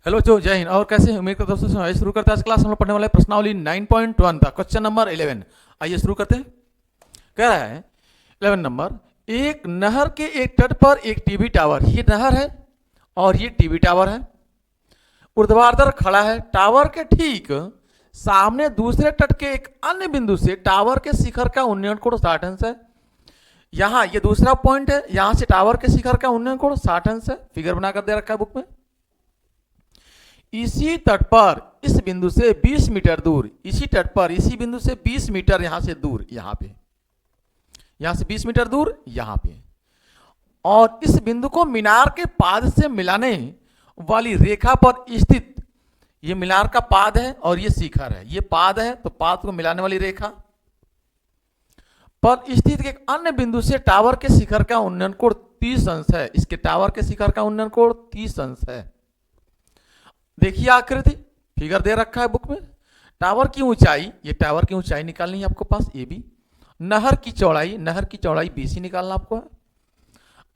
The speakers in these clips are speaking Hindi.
हेलो जो जय हिंद। और कैसे हैं? उम्मीद करता हूं दोस्तों। आइए शुरू करते हैं आज क्लास। हम लोग पढ़ने वाले हैं प्रश्नावली 9.1 था, क्वेश्चन नंबर 11। आइए शुरू करते हैं। कह रहा है 11 नंबर, एक नहर के एक तट पर एक टीवी टावर, ये नहर है और ये टीवी टावर है, ऊर्ध्वाधर खड़ा है। टावर के ठीक सामने दूसरे तट के एक अन्य बिंदु से टावर के शिखर का उन्नयन कोण 60 अंश है। यहां ये दूसरा पॉइंट है, यहां से टावर के शिखर का उन्नयन कोण 60 अंश है। फिगर बनाकर दे रखा है बुक में। इसी तट पर इस बिंदु से 20 मीटर दूर, इसी तट पर इसी बिंदु से 20 मीटर यहां से दूर, यहां से 20 मीटर दूर यहां पे, और इस बिंदु को मीनार के पाद से मिलाने वाली रेखा पर स्थित, ये मीनार का पाद है और ये शिखर है, ये पाद है तो पाद को मिलाने वाली रेखा पर स्थित एक अन्य बिंदु से टावर के शिखर का उन्नयन कोण 30 अंश है। इसके टावर के शिखर का उन्नयन कोण 30 अंश है। देखिए आकृति, फिगर दे रखा है बुक में। टावर की ऊंचाई, ये टावर की ऊंचाई निकालनी है आपको पास, ए बी। नहर की चौड़ाई बीसी निकालना आपको है।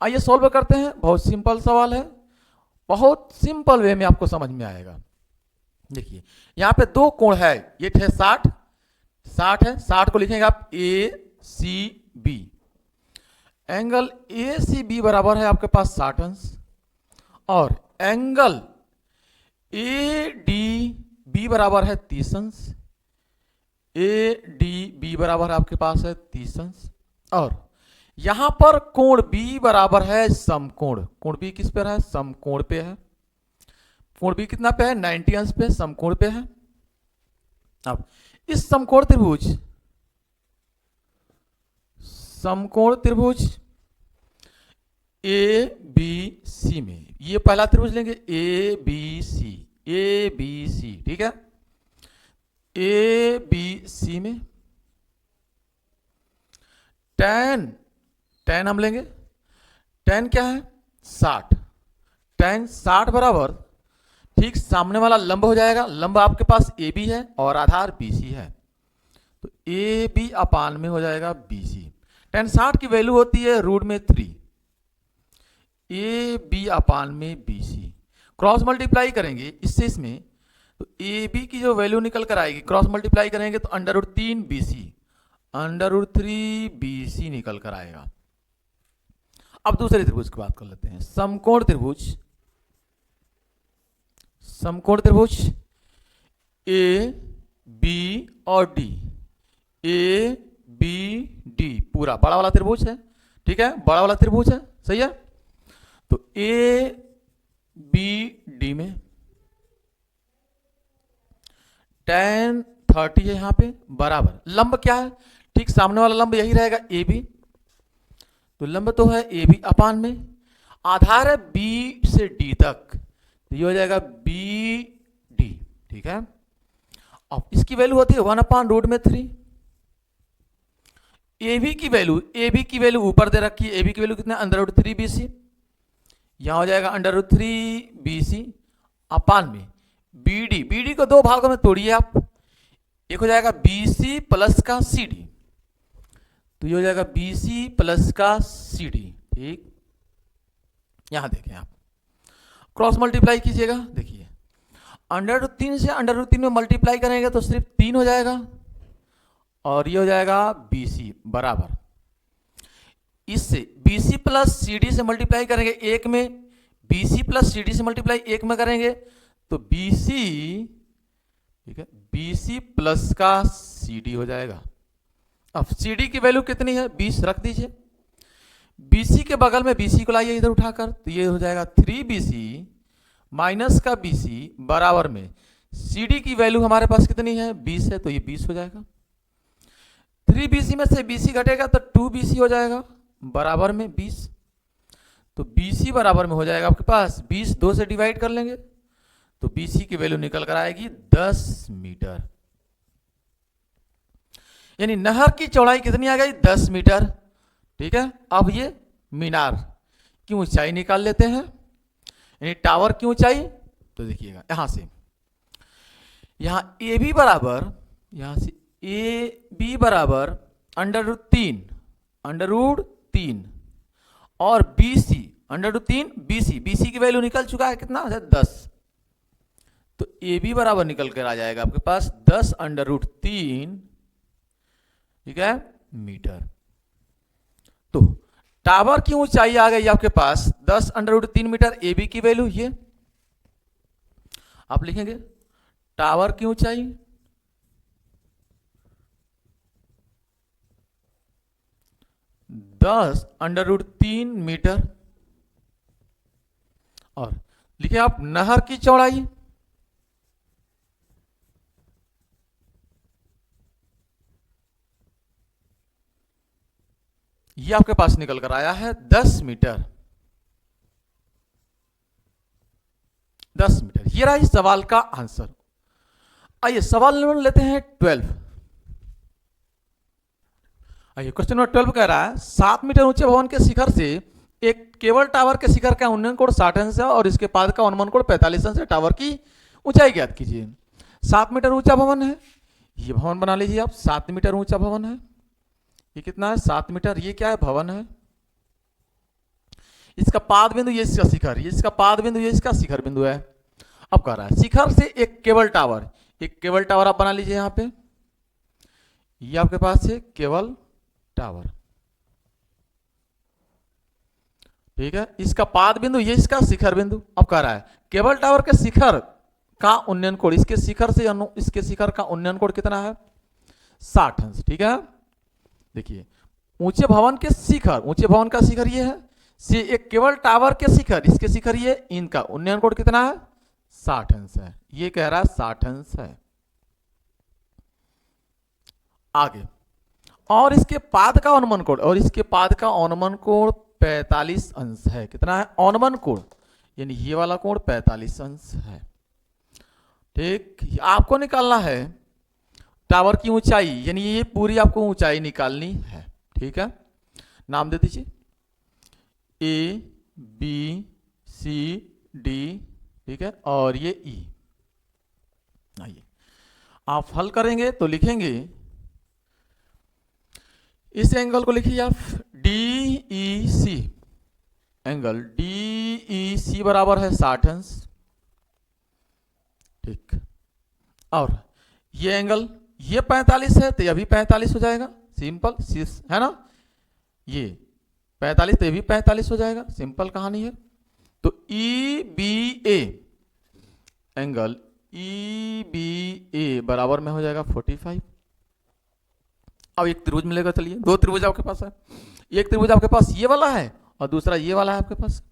आइए सॉल्व करते हैं। बहुत सिंपल सवाल है, बहुत सिंपल वे में आपको समझ में आएगा। देखिए यहां पे दो कोण है, ये थे 60 है। 60 को लिखेंगे आप A C B. Angle A C B बराबर है आपके पास 60 अंश, और एंगल ए डी बी बराबर है 30 अंश। ए डी बी बराबर है आपके पास है 30 अंश, और यहां पर कोण बी बराबर है समकोण। कोण बी किस पे है? समकोण पे है। कोण बी कितना पे है? 90 अंश पे, समकोण पे है। अब इस समकोण त्रिभुज ए बी सी में, ये पहला त्रिभुज लेंगे ए बी सी, ठीक है। ए बी सी में tan हम लेंगे। tan क्या है? 60। tan 60 बराबर ठीक सामने वाला लंब हो जाएगा। लंब आपके पास ए बी है और आधार बी सी है, तो ए बी अपान में हो जाएगा बी सी। tan 60 की वैल्यू होती है √3, ए बी अपान में बी सी। क्रॉस मल्टीप्लाई करेंगे इससे इसमें, तो ए बी की जो वैल्यू निकल कर आएगी, क्रॉस मल्टीप्लाई करेंगे तो √3 बी सी, √3 बी सी निकल कर आएगा। अब दूसरे त्रिभुज की बात कर लेते हैं। समकोण त्रिभुज ए बी और डी, ए बी डी पूरा बड़ा वाला त्रिभुज है, ठीक है, बड़ा वाला त्रिभुज है, सही है। तो ए बी डी में tan 30 है यहां पे, बराबर लंब क्या है? ठीक सामने वाला लंब यही रहेगा ए बी, तो लंब तो है ए बी अपान में, आधार है बी से डी तक, तो ये हो जाएगा बी डी, ठीक है। अब इसकी वैल्यू होती है 1/√3। ए बी की वैल्यू ऊपर दे रखी है। ए बी की वैल्यू कितना? √3 बी सी, यहां हो जाएगा √3 बी सी अपान में बी डी को दो भागों में तोड़िए आप, एक हो जाएगा बी सी प्लस का सी डी, तो ये हो जाएगा बी सी प्लस का सी डी, ठीक। यहां देखें आप, क्रॉस मल्टीप्लाई कीजिएगा। देखिए √3 से √3 में मल्टीप्लाई करेंगे तो सिर्फ 3 हो जाएगा, और ये हो जाएगा बी सी बराबर, इससे B C plus C D से मल्टीप्लाई करेंगे एक में, B C plus C D से मल्टीप्लाई एक में करेंगे तो बी सी, ठीक है, बी सी प्लस का सी डी हो जाएगा। अब सी डी की वैल्यू कितनी है? 20 रख दीजिए। बी सी के बगल में बी सी को लाइए इधर उठाकर, तो ये हो जाएगा 3 बी सी माइनस का बी सी बराबर में सी डी की वैल्यू हमारे पास कितनी है? 20 है, तो ये 20 हो जाएगा। 3 बी सी में से बी सी घटेगा तो 2 बी सी हो जाएगा, बराबर में 20, तो बी सी बराबर में हो जाएगा आपके पास 20, 2 से डिवाइड कर लेंगे तो बी सी की वैल्यू निकल कर आएगी 10 मीटर। यानी नहर की चौड़ाई कितनी आ गई? 10 मीटर, ठीक है। अब ये मीनार की ऊंचाई निकाल लेते हैं, यानी टावर की ऊंचाई। तो देखिएगा यहां से, यहां ए बी बराबर, यहां से ए बी बराबर √3 और बी सी √3 बी सी की वैल्यू निकल चुका है कितना? 10। तो ए बी बराबर निकल कर आ जाएगा आपके पास 10√3, ठीक है, मीटर। तो टावर की ऊंचाई आ गई आपके पास 10√3 मीटर। ए बी की वैल्यू ये आप लिखेंगे, टावर की ऊंचाई 10√3 मीटर, और लिखे आप नहर की चौड़ाई ये आपके पास निकल कर आया है 10 मीटर। 10 मीटर, ये रहा इस सवाल का आंसर। आइए सवाल नंबर लेते हैं 12। आइए क्वेश्चन नंबर 12 कह रहा है 7 मीटर ऊंचे भवन के शिखर से एक केबल टावर के शिखर का उन्नयन कोण 60 अंश है और इसके पाद का अनुमान कोण 45 अंश है। टावर की ऊंचाई ज्ञात कीजिए। 7 मीटर ऊंचा भवन है, ये भवन बना लीजिए आप। 7 मीटर ऊंचा भवन है, ये कितना है 7 मीटर। ये क्या है, भवन है। इसका पाद बिंदु ये इसका शिखर, ये इसका पाद बिंदु ये इसका शिखर बिंदु है। अब कह रहा है शिखर से एक केबल टावर, एक केबल टावर आप बना लीजिए यहां पे। ये आपके पास है केबल टावर, ठीक है। इसका पाद बिंदु ये इसका शिखर बिंदु। अब कह रहा है केबल टावर के शिखर का उन्नयन कोण, इसके शिखर से इसके शिखर का उन्नयन कोण कितना है 60 अंश, ठीक है। देखिए ऊंचे भवन के शिखर, ऊंचे भवन का शिखर ये है, से एक केबल टावर के शिखर, इसके शिखर ये, इनका उन्नयन कोण कितना है 60 अंश है। ये कह रहा है 60 अंश है। आगे, और इसके पाद का अनुमान कोण, और इसके पाद का अनुमान कोण 45 अंश है। कितना है अनुमान कोण, यानी ये वाला कोण 45 अंश है, ठीक। आपको निकालना है टावर की ऊंचाई, यानी ये पूरी आपको ऊंचाई निकालनी है, ठीक है। नाम दे दीजिए ए बी सी डी, ठीक है, और ये ई। आइए आप हल करेंगे तो लिखेंगे, इस एंगल को लिखिए आप डी ई सी, एंगल डी ई सी बराबर है 60 अंश, ठीक। और ये एंगल ये 45 है तो ये भी 45 हो जाएगा, सिंपल है ना। ये 45 तो ये भी 45 हो जाएगा, सिंपल कहानी है। तो ई बी ए, एंगल ई बी ए बराबर में हो जाएगा 45। अब एक त्रिभुज मिलेगा, चलिए 2 त्रिभुज आपके पास है। एक त्रिभुज आपके पास ये वाला है और दूसरा ये वाला है आपके पास।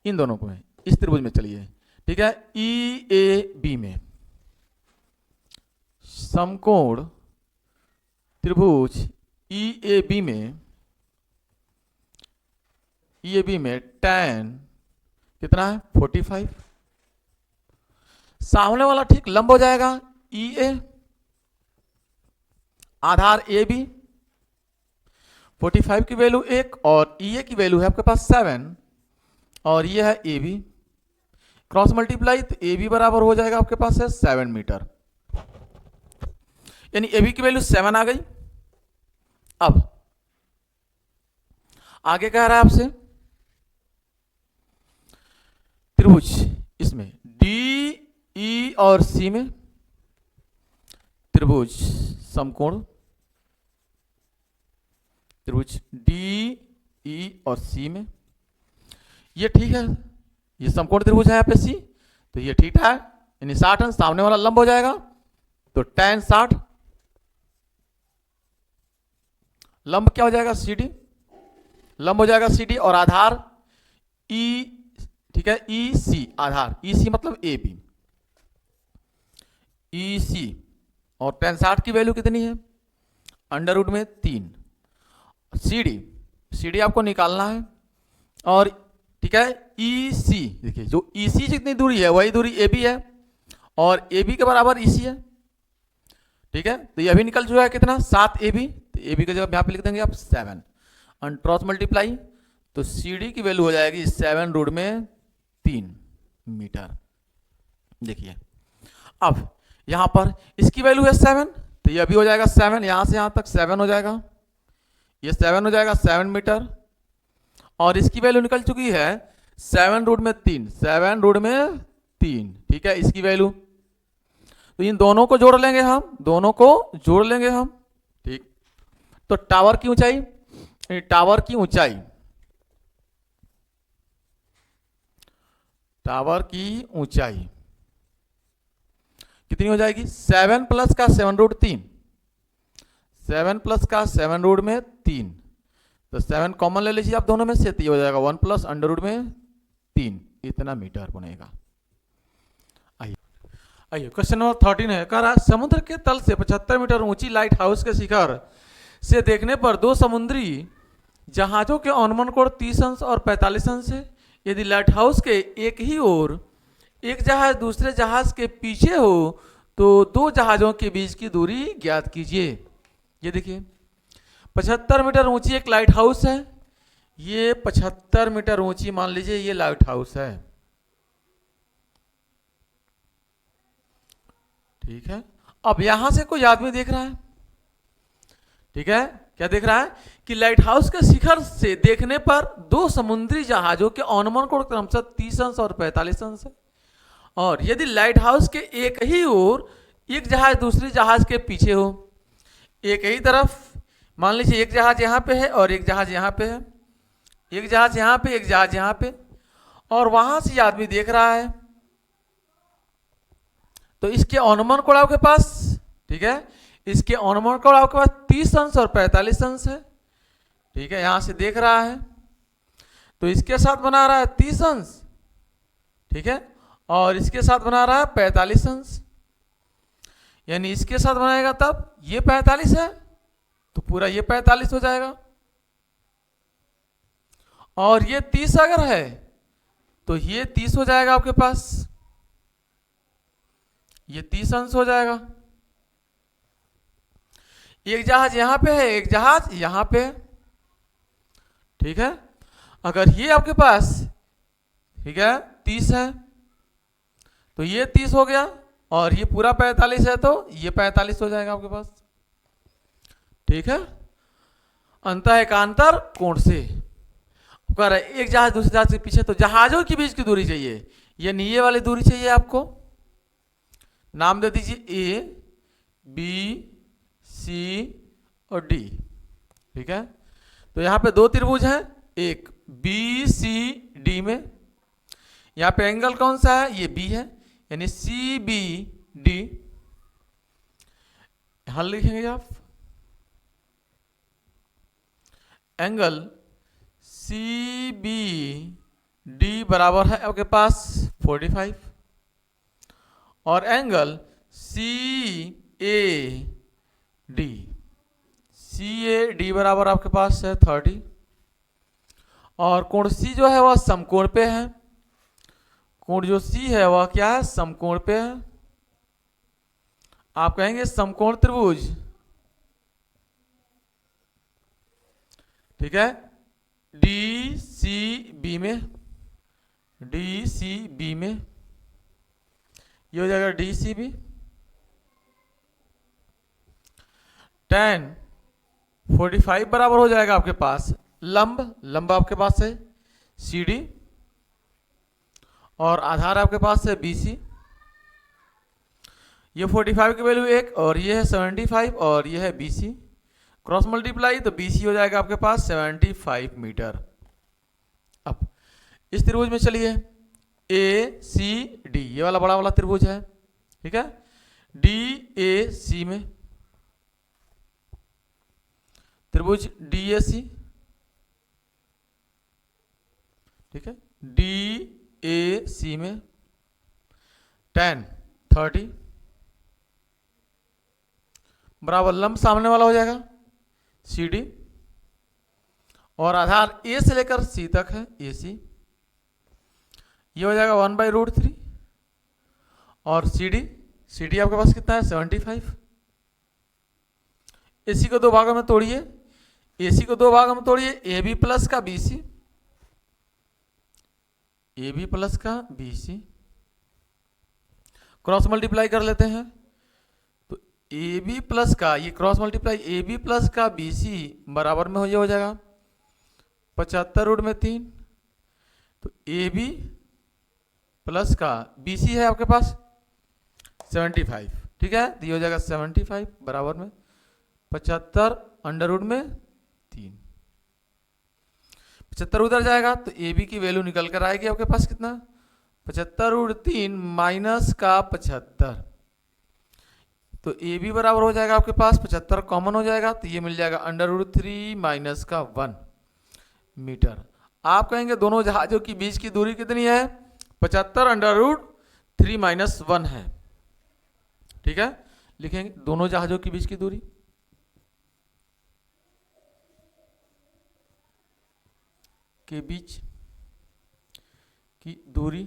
इन दोनों को है इस त्रिभुज में, चलिए ठीक है। ई ए बी में समकोण त्रिभुज ई ए बी में, ई ए बी में tan कितना है 45। सामने वाला ठीक लंब हो जाएगा ई ए, आधार ए बी, 45 की वैल्यू 1 और ई ए की वैल्यू है आपके पास 7, और ये है ए बी। क्रॉस मल्टीप्लाई तो ए बी बराबर हो जाएगा आपके पास है 7 मीटर, यानी ए बी की वैल्यू 7 आ गई। अब आगे कह रहा है आपसे त्रिभुज इसमें डी ई और सी में, त्रिभुज समकोण त्रिभुज डी ई और सी में, ये ठीक है, ये समकोण त्रिभुज है यहाँ पे सी, तो ये ठीक है, यानी 60 अंश। सामने वाला लंब हो जाएगा तो tan 60, लंब क्या हो जाएगा सी डी, लंब हो जाएगा सी डी, और आधार ई, ठीक है, ई सी, आधार ई सी मतलब ए बी, ई सी, और tan 60 की वैल्यू कितनी है अंडर रूट में 3। सी डी आपको निकालना है, और ठीक है ई सी, देखिए जो ई सी जितनी दूरी है वही दूरी ए बी है, और ए बी के बराबर ई सी है, ठीक है। तो ये भी निकल चुका है कितना 7 ए बी, तो ए बी का जगह यहाँ पे लिख देंगे आप 7, और क्रॉस मल्टीप्लाई तो सी डी की वैल्यू हो जाएगी 7 रूट में 3 मीटर। देखिए अब यहां पर इसकी वैल्यू है 7, तो ये भी हो जाएगा 7, यहां से यहां तक 7 हो जाएगा, ये 7 हो जाएगा 7 मीटर, और इसकी वैल्यू निकल चुकी है 7 रूट में 3, 7 रूट में 3, ठीक है, इसकी वैल्यू। तो इन दोनों को जोड़ लेंगे हम, दोनों को जोड़ लेंगे हम, ठीक। तो टावर की ऊंचाई, टावर की ऊंचाई, टावर की ऊंचाई कितनी हो जाएगी? 7 प्लस का 7√3, 7 प्लस का 7√3, तो 7 कॉमन ले लीजिए आप दोनों में से, तो ये हो जाएगा 1 प्लस √3, इतना मीटर बनेगा। आइए क्वेश्चन नंबर 13 है, कह रहा है समुद्र के तल से 75 मीटर ऊंची लाइट हाउस के शिखर से देखने पर दो समुद्री जहाजों के अनुमान कोण 30 अंश और 45 अंश है। यदि लाइट हाउस के एक ही ओर एक जहाज दूसरे जहाज के पीछे हो तो दो जहाजों के बीच की दूरी ज्ञात कीजिए। ये देखिए 75 मीटर ऊंची एक लाइट हाउस है, ये 75 मीटर ऊंची मान लीजिए ये लाइट हाउस है, ठीक है। अब यहां से कोई आदमी देख रहा है, ठीक है, क्या देख रहा है कि लाइट हाउस के शिखर से देखने पर दो समुद्री जहाजों के अनुमान कोण क्रमशः 30 अंश और 45 अंश है। और यदि लाइट हाउस के एक ही ओर एक जहाज दूसरे जहाज के पीछे हो, एक ही तरफ मान लीजिए एक जहाज यहाँ पे है और एक जहाज यहाँ पे है, एक जहाज यहाँ पे एक जहाज यहाँ पे, और वहां से आदमी देख रहा है, तो इसके अनुमान कोण आपके पास, ठीक है, इसके अनुमान कोण आपके पास 30 अंश और 45 अंश है, ठीक है, यहां से देख रहा है तो इसके साथ बना रहा है 30 अंश, ठीक है, और इसके साथ बना रहा है 45 अंश, यानी इसके साथ बनाएगा तब ये 45 है तो पूरा ये 45 हो जाएगा, और ये 30 अगर है तो ये 30 हो जाएगा आपके पास, ये 30 अंश हो जाएगा। एक जहाज यहां पे है एक जहाज यहां पे है, ठीक है, अगर ये आपके पास, ठीक है, 30 है तो ये 30 हो गया, और ये पूरा 45 है तो ये 45 हो जाएगा आपके पास, ठीक है। अंतः एकांतर कोण से कह रहा है एक जहाज दूसरे जहाज के पीछे, तो जहाजों के बीच की दूरी चाहिए, ये नीचे वाली दूरी चाहिए आपको, नाम दे दीजिए ए बी सी और डी, ठीक है। तो यहां पे दो त्रिभुज हैं, एक बी सी डी में, यहां पे एंगल कौन सा है, ये बी है, यानी सी बी डी, यहां लिखेंगे आप एंगल सी बी डी बराबर है आपके पास 45, और angle C A D, C A D बराबर आपके पास है 30, और कोण सी जो है वह समकोण पे है, कोण जो सी है वह क्या है, समकोण पे है। आप कहेंगे समकोण त्रिभुज, ठीक है, डी सी बी में, डी सी बी में, ये हो जाएगा डी सी बी, tan 45 बराबर हो जाएगा आपके पास लंब आपके पास है सी डी, और आधार आपके पास है बी सी, ये 45 की वैल्यू 1 और ये है 75 और ये है बी सी, क्रॉस मल्टीप्लाई तो बी सी हो जाएगा आपके पास 75 मीटर। अब इस त्रिभुज में चलिए ए सी डी, ये वाला बड़ा वाला त्रिभुज है, ठीक है, डी ए सी में त्रिभुज डी ए सी, ठीक है, डी ए सी में tan 30 बराबर लंब सामने वाला हो जाएगा सी डी, और आधार ए से लेकर सी तक है ए सी, ये हो जाएगा 1/√3, और सी डी आपके पास कितना है 75, एसी को दो भागों में तोड़िए, एसी को दो भागों में तोड़िए, ए बी प्लस का B C, A B plus का बी सी, क्रॉस मल्टीप्लाई कर लेते हैं, तो ए बी प्लस का ये cross multiply A B plus का बी सी बराबर में हो जाएगा 75√3, तो ए बी प्लस का BC है आपके पास 75, ठीक है, तो ये हो जाएगा 75 बराबर में 75 अंडर रूट में 3। 75 उधर जाएगा तो AB की वैल्यू निकल कर आएगी आपके पास कितना, 75 रूट 3 माइनस का 75, तो AB बराबर हो जाएगा आपके पास 75 कॉमन हो जाएगा तो ये मिल जाएगा अंडर रूट 3 माइनस का 1 मीटर। आप कहेंगे दोनों जहाजों की बीच की दूरी कितनी है, 75 अंडर रूट 3 माइनस 1 है, ठीक है, लिखेंगे दोनों जहाजों के बीच की दूरी, के बीच की दूरी,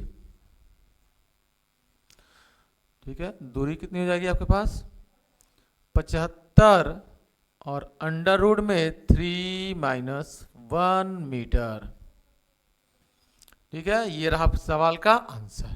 ठीक है, दूरी कितनी हो जाएगी आपके पास 75 और अंडर रूट में 3 माइनस 1 मीटर, ठीक है, ये रहा सवाल का आंसर।